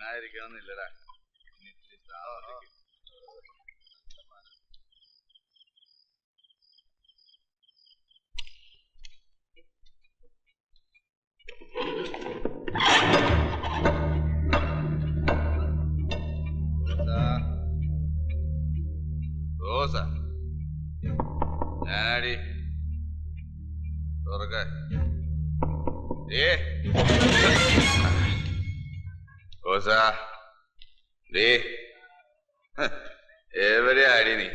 ഇല്ലായിരിക്കണമെന്നില്ലടാ. റോസ ഞാനാടി തുറക്ക. റോസ എവിടെയാടി നീ?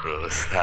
Rosa.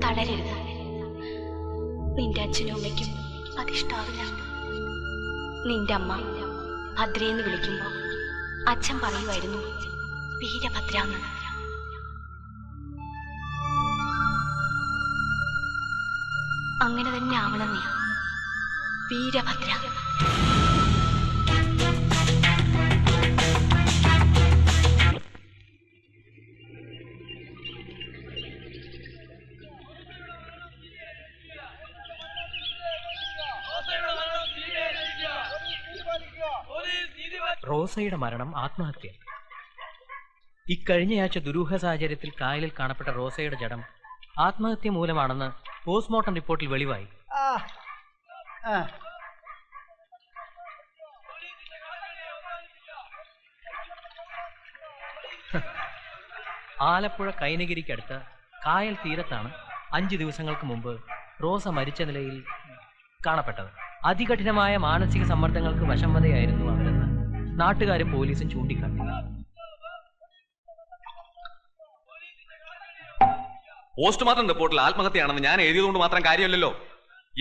തളരരുത്. നിന്റെ അച്ഛനും അമ്മയ്ക്കും അതിഷ്ടാവില്ല. നിന്റെ അമ്മ ഭദ്രയെന്ന് വിളിക്കുമ്പോ അച്ഛൻ പറയുമായിരുന്നു വീരഭദ്ര എന്ന്. അങ്ങനെ തന്നെ ആവണം നീ, വീരഭദ്ര. റോസയുടെ മരണം ആത്മഹത്യ. ഇക്കഴിഞ്ഞയാഴ്ച ദുരൂഹ സാഹചര്യത്തിൽ കായലിൽ കാണപ്പെട്ട റോസയുടെ ജഡം ആത്മഹത്യ മൂലമാണെന്ന് പോസ്റ്റ്മോർട്ടം റിപ്പോർട്ടിൽ വെളിവായി. ആലപ്പുഴ കൈനഗിരിക്കടുത്ത് കായൽ തീരത്താണ് 5 ദിവസങ്ങൾക്ക് മുമ്പ് റോസ മരിച്ച നിലയിൽ കാണപ്പെട്ടത്. അതികഠിനമായ മാനസിക സമ്മർദ്ദങ്ങൾക്ക് വശംവദയായിരുന്നു അവരെന്ന് നാട്ടുകാരും പോലീസും ചൂണ്ടിക്കാട്ടി. പോസ്റ്റ്മോർട്ടം റിപ്പോർട്ടിൽ ആത്മഹത്യയാണെന്ന് ഞാൻ എഴുതിയതുകൊണ്ട് മാത്രം കാര്യമല്ലല്ലോ.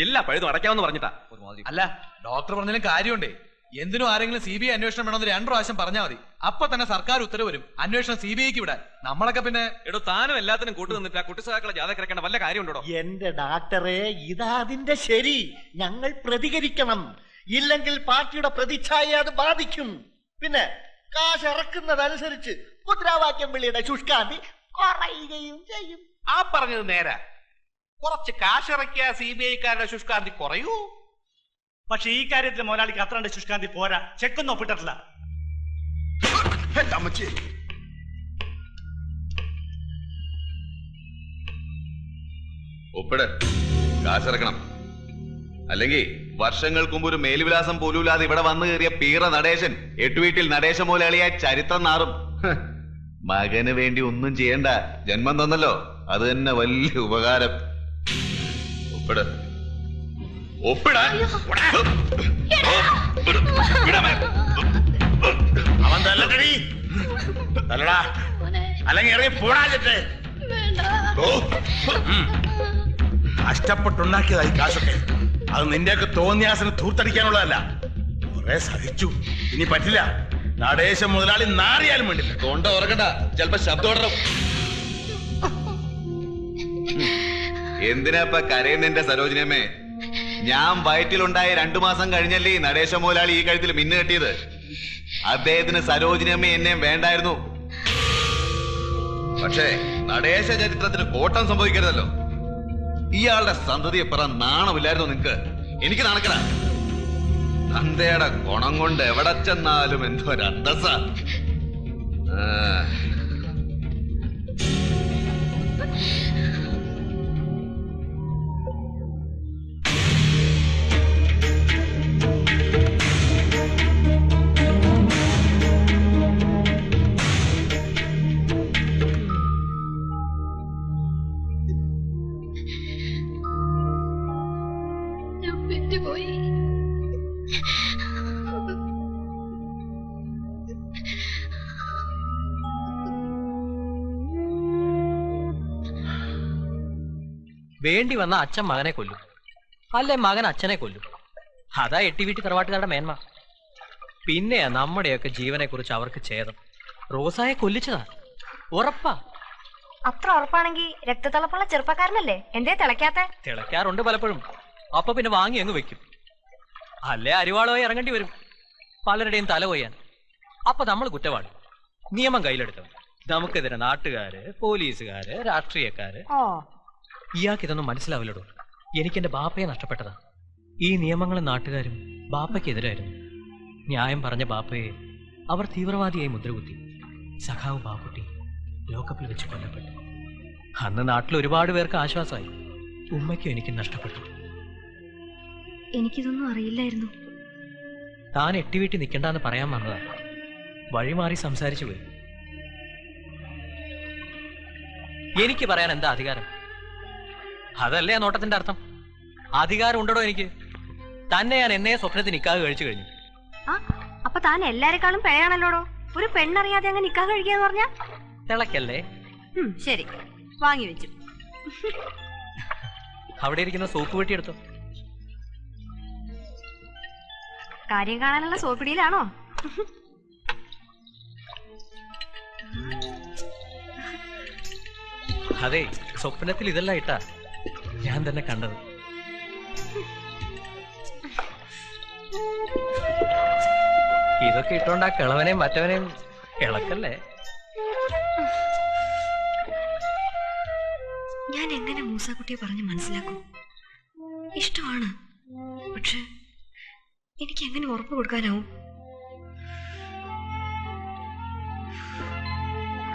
എല്ലാ പഴുതും അടയ്ക്കാമെന്ന് പറഞ്ഞിട്ടാ. അല്ല, ഡോക്ടർ പറഞ്ഞാലും കാര്യമുണ്ടേ. എന്തിനും ആരെങ്കിലും CBI അന്വേഷണം വേണമെന്ന് 2 പ്രാവശ്യം പറഞ്ഞാൽ മതി. അപ്പൊ തന്നെ സർക്കാർ ഉത്തരവ് വരും അന്വേഷണം CBIക്ക് വിടാൻ. നമ്മളൊക്കെ പിന്നെ താനും എല്ലാത്തിനും കൂട്ടു നിന്നിട്ട് ആ കുട്ടിസഹാക്കളെ ജാഥക്കിറക്കേണ്ട വല്ല കാര്യമുണ്ടോ? എന്റെ ഡാക്ടറെ, ഇതാ അതിന്റെ ശരി. ഞങ്ങൾ പ്രതികരിക്കണം. ഇല്ലെങ്കിൽ പാർട്ടിയുടെ പ്രതിച്ഛായ അത് ബാധിക്കും. പിന്നെ കാശ് ഇറക്കുന്നതനുസരിച്ച് മുദ്രാവാക്യം വിളിയുടെ ശുഷ്കാന്തി കുറയുകയും ചെയ്യും. ആ പറഞ്ഞത് നേരാ. കുറച്ച് കാശിറക്കിയ CBI-ക്കാരുടെ ശുഷ്കാന്തി കുറയൂ. പക്ഷെ ഈ കാര്യത്തിൽ മുതലാളിക്ക് അത്ര ശുഷ്കാന്തി പോരാ. ചെക്കൊന്നും ഒപ്പിട്ടിട്ടില്ല. ഒപ്പിട്, കാശിറക്കണം. അല്ലെങ്കിൽ വർഷങ്ങൾക്ക് മുമ്പ് ഒരു മേൽവിലാസം പോലുമില്ലാതെ ഇവിടെ വന്നു കയറിയ പീറ നടേശൻ എട്ടുവീട്ടിൽ നടേശ മുതലാളിയായ ചരിത്രം നാറും. മകന് വേണ്ടി ഒന്നും ചെയ്യണ്ട, ജന്മം തന്നല്ലോ, അത് തന്നെ വലിയ ഉപകാരം. ഒപ്പിട്, ഒപ്പിടാൻ. അവൻ തല്ലടി തല്ലടാ, അല്ലെങ്കിൽ ഇറങ്ങി പോടാഞ്ഞിട്ട്. കഷ്ടപ്പെട്ടുണ്ടാക്കിയതായി കാശൊക്കെ. അത് നിന്റെയൊക്കെ തോന്നിയാസന് തൂർത്തടിക്കാനുള്ളതല്ല. കുറെ സഹിച്ചു, ഇനി പറ്റില്ല. നടേശം മുതലാളി നാറിയാലും വേണ്ടില്ല. തൊണ്ട ഉറക്കണ്ട, ചിലപ്പോ ശബ്ദം ഇടണം. എന്തിനാ കരയുന്നെന്റെ സരോജിനിയമ്മേ? ഞാൻ വയറ്റിലുണ്ടായ 2 മാസം കഴിഞ്ഞല്ലേ ഈ നടേശ മുതലാളി ഈ കഴുത്തിൽ മിന്നു കെട്ടിയത്. അദ്ദേഹത്തിന് സരോജിനിയമ്മ എന്നെ വേണ്ടായിരുന്നു. പക്ഷേ നടേശ ചരിത്രത്തിന് കോട്ടം സംഭവിക്കരുതല്ലോ. ഇയാളുടെ സന്തതിയെ പറ നാണമില്ലായിരുന്നു നിങ്ങക്ക്? എനിക്ക് നാണക്കടാ. തന്തയുടെ ഗുണം കൊണ്ട് എവിടെ ചെന്നാലും എന്തോ ഒരു അന്തസ്സ. പോയി. വേണ്ടി വന്ന അച്ഛൻ മകനെ കൊല്ലും, അല്ലെ മകൻ അച്ഛനെ കൊല്ലും. അതാ എട്ടിവീട്ടി തറവാട്ടുകാരുടെ മേന്മ. പിന്നെയാ നമ്മുടെയൊക്കെ ജീവനെ കുറിച്ച് അവർക്ക് ഛേദം. റോസായെ കൊല്ലിച്ചതാ, ഉറപ്പാ. അത്ര ഉറപ്പാണെങ്കിൽ രക്തത്തിളപ്പുള്ള ചെറുപ്പക്കാരനല്ലേ, എന്തേ തിളയ്ക്കാത്ത? തിളയ്ക്കാറുണ്ട് പലപ്പോഴും. അപ്പൊ പിന്നെ വാങ്ങി അങ്ങ് വെക്കും. അല്ലേ അരിവാളുമായി ഇറങ്ങേണ്ടി വരും പലരുടെയും തല കൊയ്യാൻ. അപ്പൊ നമ്മൾ കുറ്റവാളി, നിയമം കയ്യിലെടുത്തവൻ. നമുക്കെതിരെ നാട്ടുകാര്, പോലീസുകാര്, രാഷ്ട്രീയക്കാര്. ഇയാൾക്ക് ഇതൊന്നും മനസ്സിലാവില്ലടോ. എനിക്കെന്റെ ബാപ്പയെ നഷ്ടപ്പെട്ടതാ. ഈ നിയമങ്ങളും നാട്ടുകാരും ബാപ്പയ്ക്കെതിരായിരുന്നു. ന്യായം പറഞ്ഞ ബാപ്പയെ അവർ തീവ്രവാദിയായി മുദ്രകുത്തി. സഖാവ് ബാപ്പുട്ടി ലോക്കപ്പിൽ വെച്ച് കൊല്ലപ്പെട്ടു. അന്ന് നാട്ടിൽ ഒരുപാട് പേർക്ക് ആശ്വാസമായി. ഉമ്മയ്ക്കും എനിക്കും നഷ്ടപ്പെട്ടു. എനിക്കിതൊന്നും അറിയില്ലായിരുന്നു. താൻ എട്ടിവീട്ടി നിൽക്കണ്ടെന്ന് പറയാൻ വന്നതാ. വഴിമാറി സംസാരിച്ചു പോയി. എനിക്ക് പറയാൻ എന്താ അധികാരം? അതല്ലേ ആ നോട്ടത്തിന്റെ അർത്ഥം. അധികാരം ഉണ്ടോ എനിക്ക്? തന്നെ ഞാൻ എന്നെ സ്വപ്നത്തിൽ നിക്കാഹ് കഴിച്ചു കഴിഞ്ഞു. അപ്പൊ താൻ എല്ലാരെക്കാളും പിഴയാണല്ലോടോ. ഒരു പെണ്ണറിയാതെ അങ്ങ് നിക്കാഹ് കഴിക്കാന്ന് പറഞ്ഞാ തിളക്കല്ലേ? ശരി, വാങ്ങി വെച്ചു. അവിടെ ഇരിക്കുന്ന സോപ്പ് വെട്ടി എടുത്തോ. കാര്യം കാണാനുള്ള സോപ്പിടിയിലാണോ? അതെ, സ്വപ്നത്തിൽ ഇതല്ല ഇട്ടാ ഞാൻ തന്നെ കണ്ടത്. ഇതൊക്കെ ഇട്ടോണ്ട് ആ കിളവനെയും മറ്റവനെയും ഇളക്കല്ലേ. ഞാൻ എങ്ങനെ മൂസാക്കുട്ടിയെ പറഞ്ഞ് മനസ്സിലാക്കും? ഇഷ്ടമാണ്, പക്ഷെ എനിക്ക് എങ്ങനെ ഉറപ്പ് കൊടുക്കാനാവും?